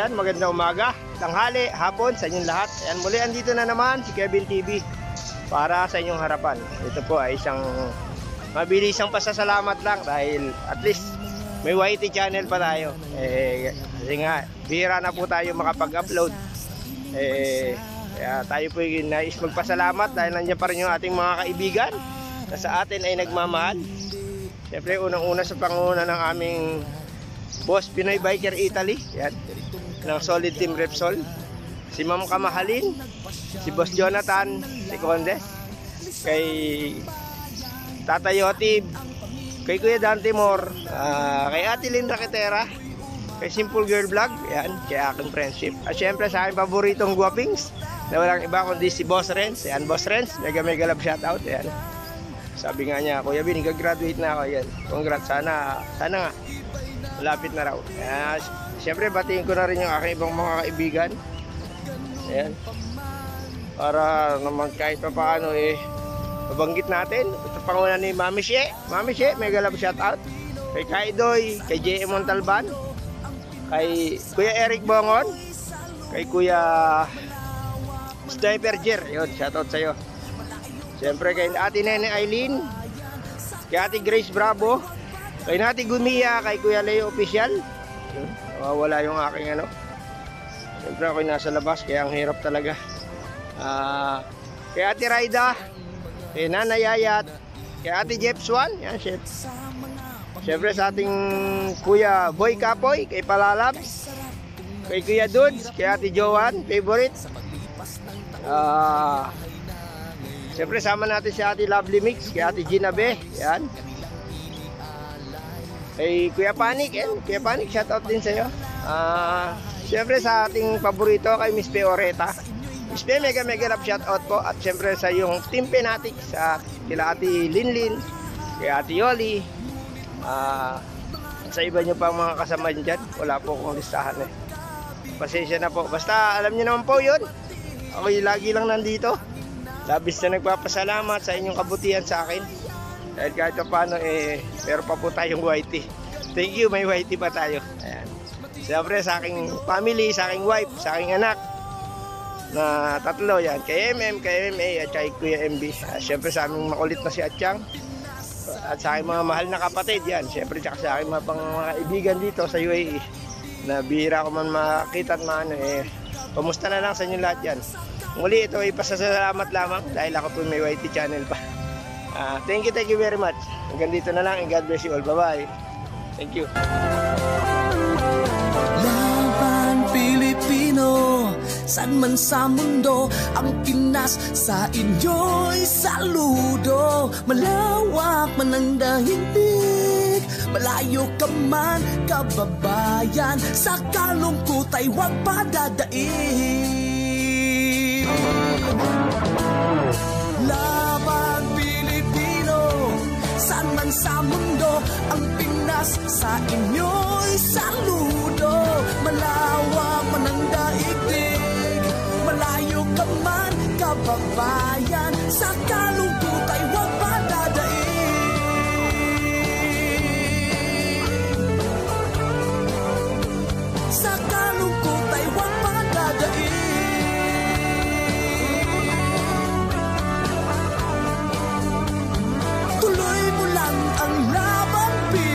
Ayan, magandang umaga, tanghali, hapon sa inyong lahat. Ayan, muli andito na naman si Kevin TV para sa inyong harapan. Ito po ay isang mabilisang pasasalamat lang dahil at least may YT channel pa tayo. Kasi nga, bihira na po tayo makapag-upload. Kaya tayo po yung nais magpasalamat dahil nandiyan pa rin yung ating mga kaibigan na sa atin ay nagmamahal. Siyempre, unang-una sa panguna ng aming Boss Pinoy Biker Italy, yan, ng Solid Team Repsol, si Ma'am Kamahalin, si Boss Jonathan, si Conde, kay Tata Yotib, kay Kuya Dan Timor, kay Ate Linda Quitera, kay Simple Girl Vlog, yan, kay aking friendship. At syempre sa aking paboritong guwapings, na walang iba kundi si Boss Renz, yan, Boss Renz, mega love shoutout, yan. Sabi nga niya, Kuya Bin, gagraduate na ako, yan. Congrats, sana nga. Malapit na raw. Siyempre batiin ko na rin yung aking ibang mga kaibigan. Ayan. Para naman kahit pa paano mabanggit natin. Ito panguna ni Mami She. Mami She, mega love shoutout. Kay Kaidoy, kay J.M. Montalban, kay Kuya Eric Bongon, kay Kuya Sniper Jer. Yun, shoutout sa'yo. Siyempre kay Ate Nene Aileen, kay Ate Grace Bravo, kay Nati Gumiya, kay Kuya Leo Official. Wala yung aking ano. Siyempre ako'y nasa labas kaya ang hirap talaga. Kay Ate Raida, kay Nana Yayat, kay Ate Jeff Swan, yan, chef. Siyempre sa ating Kuya Boy Kapoy, kay Palalabs, kay Kuya Dudes, kay Ate Joan, favorite. Siyempre sama natin si Ate Lovely Mix, kay Ate Gina B, yan. Kay Kuya Panik, Kuya Panik, shoutout din sa'yo. Siyempre sa ating paborito kay Miss P. Oreta. Miss P, mega love shoutout po. At siyempre sa yung Team Penatic, sa kila Ate Linlin, kay Ate Yoli, sa iba nyo pa mga kasama dyan. Wala po akong listahan Pasensya na po. Basta alam nyo naman po yun. Ako lagi lang nandito. Labis na nagpapasalamat sa inyong kabutihan sa akin. Dahil kahit paano meron pa po tayong YT. Thank you, may YT pa tayo. Ayan. Siyempre sa aking family, sa aking wife, sa aking anak na tatlo yan, kay MM, kay MA at kay Kuya MB. Siyempre sa aming makulit na si Atchang at sa aking mga mahal na kapatid yan. Siyempre sa aking mga kaibigan dito sa UAE na bihira ko man makita at maano pamusta na lang sa inyo lahat yan. Muli ito ay pasasalamat lamang dahil ako po may YT channel pa. Thank you very much. Hanggang dito na lang and God bless you all. Bye-bye. Thank you. Laban Pilipino, saan man sa mundo, ang Pinas sa inyo'y saludo. Malawak man ang daigdig, malayo ka man kababayan, sa kalungkot ay huwag padadaig. Laban Pilipino, saan man sa mundo, ang Pinas sa inyo'y saludo. Malawak man ang daigdig, malayo ka man kababayan, sa kalungkot ay